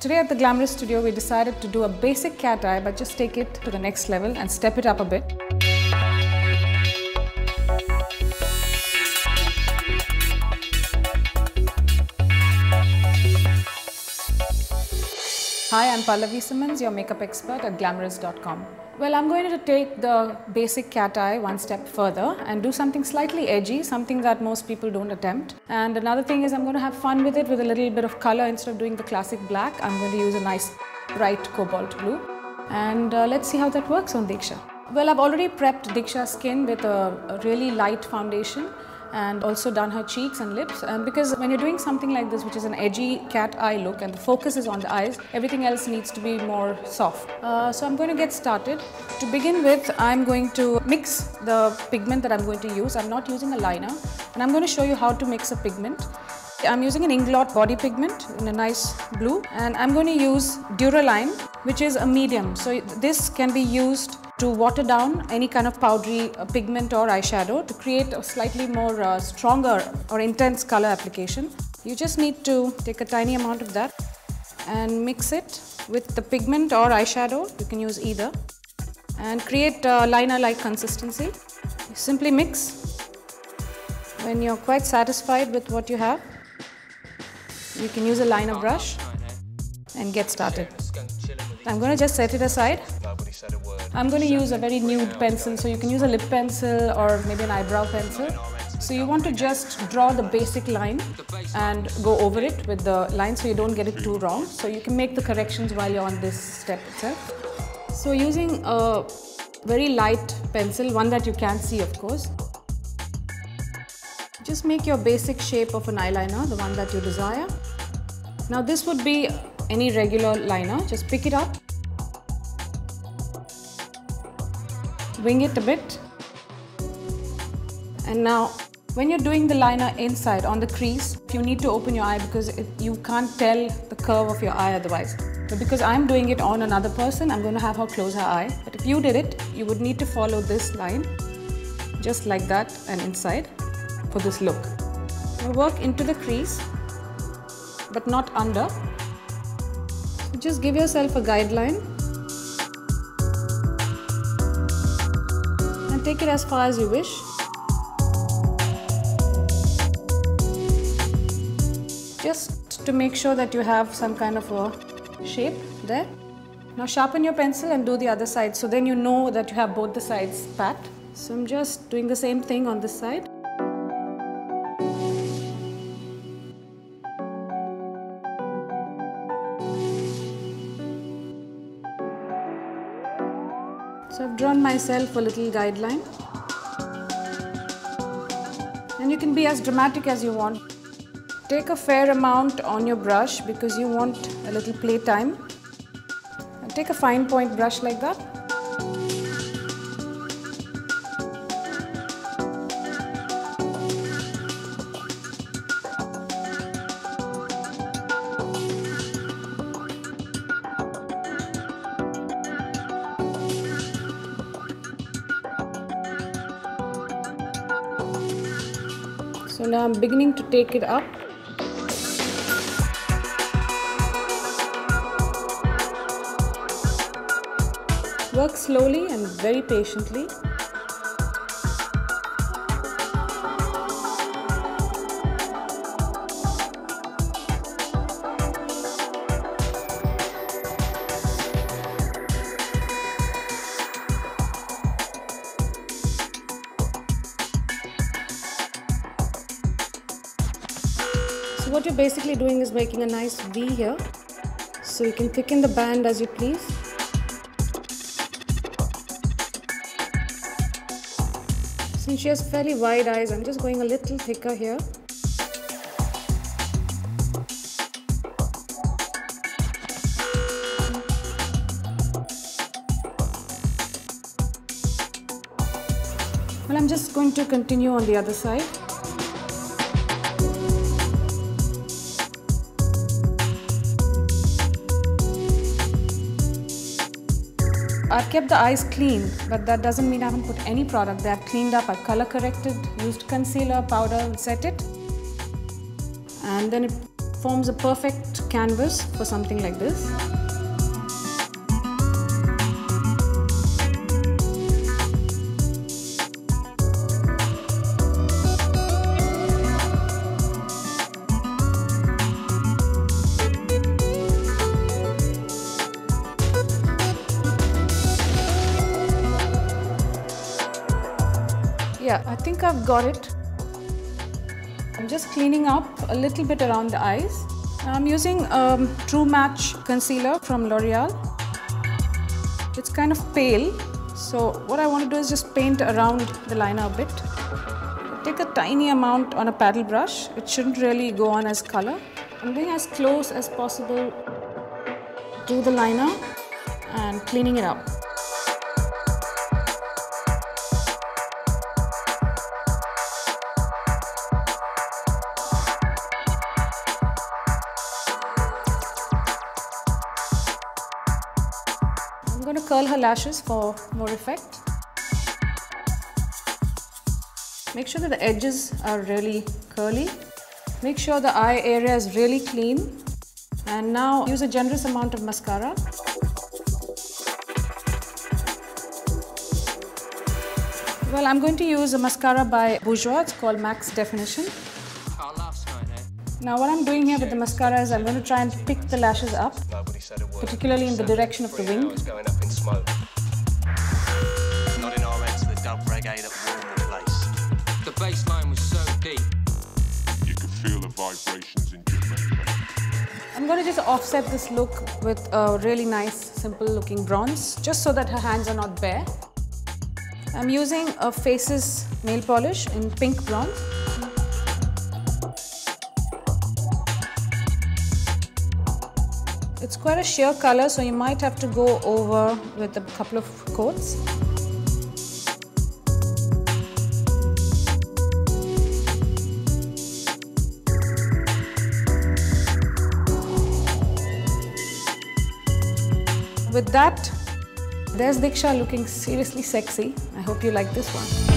Today at the Glamorous Studio, we decided to do a basic cat eye, but just take it to the next level and step it up a bit. Hi, I'm Pallavi Simmons, your makeup expert at glamorous.com. Well, I'm going to take the basic cat eye one step further and do something slightly edgy, something that most people don't attempt. And another thing is I'm going to have fun with it with a little bit of color. Instead of doing the classic black, I'm going to use a nice bright cobalt blue. And let's see how that works on Diksha. Well, I've already prepped Diksha's skin with a really light foundation and also done her cheeks and lips, and because when you're doing something like this, which is an edgy cat eye look and the focus is on the eyes, everything else needs to be more soft. So I'm going to get started. To begin with, I'm going to mix the pigment that I'm going to use. I'm not using a liner, and I'm going to show you how to mix a pigment. I'm using an Inglot body pigment in a nice blue, and I'm going to use Duraline, which is a medium. So this can be used to water down any kind of powdery pigment or eyeshadow to create a slightly more stronger or intense color application. You just need to take a tiny amount of that and mix it with the pigment or eyeshadow. You can use either, and create a liner-like consistency. You simply mix. When you're quite satisfied with what you have, you can use a liner brush and get started. I'm going to just set it aside. I'm going to use a very nude pencil, so you can use a lip pencil or maybe an eyebrow pencil. So you want to just draw the basic line and go over it with the line so you don't get it too wrong. So you can make the corrections while you're on this step itself. So using a very light pencil, one that you can see of course, just make your basic shape of an eyeliner, the one that you desire. Now this would be any regular liner. Just pick it up, wing it a bit, and now when you're doing the liner inside on the crease, you need to open your eye because you can't tell the curve of your eye otherwise. But because I'm doing it on another person, I'm going to have her close her eye. But if you did it, you would need to follow this line just like that and inside for this look. Now work into the crease but not under. Just give yourself a guideline and take it as far as you wish. Just to make sure that you have some kind of a shape there. Now sharpen your pencil and do the other side, so then you know that you have both the sides pat. So I'm just doing the same thing on this side. So I've drawn myself a little guideline, and you can be as dramatic as you want. Take a fair amount on your brush because you want a little play time. And take a fine point brush like that. So now I'm beginning to take it up. Work slowly and very patiently. So what you're basically doing is making a nice V here, so you can thicken the band as you please. Since she has fairly wide eyes, I'm just going a little thicker here. Well, I'm just going to continue on the other side. I've kept the eyes clean, but that doesn't mean I haven't put any product. They have cleaned up, I've color corrected, used concealer, powder, and set it. And then forms a perfect canvas for something like this. Yeah, I think I've got it. I'm just cleaning up a little bit around the eyes. I'm using True Match concealer from L'Oreal. It's kind of pale, so what I want to do is just paint around the liner a bit. Take a tiny amount on a paddle brush. It shouldn't really go on as color. I'm going as close as possible to the liner and cleaning it up. I'm going to curl her lashes for more effect. Make sure that the edges are really curly. Make sure the eye area is really clean. And now use a generous amount of mascara. Well, I'm going to use a mascara by Bourjois. It's called Max Definition. Now what I'm doing here with the mascara is I'm going to try and pick the lashes up, particularly in the direction of the wing. Not in our end to the dub reggae that warmed the place. The bass line was so deep. You could feel the vibrations in Jamaica. I'm going to just offset this look with a really nice, simple looking bronze, just so that her hands are not bare. I'm using a Faces nail polish in pink bronze. It's quite a sheer color, so you might have to go over with a couple of coats. With that, there's Diksha looking seriously sexy. I hope you like this one.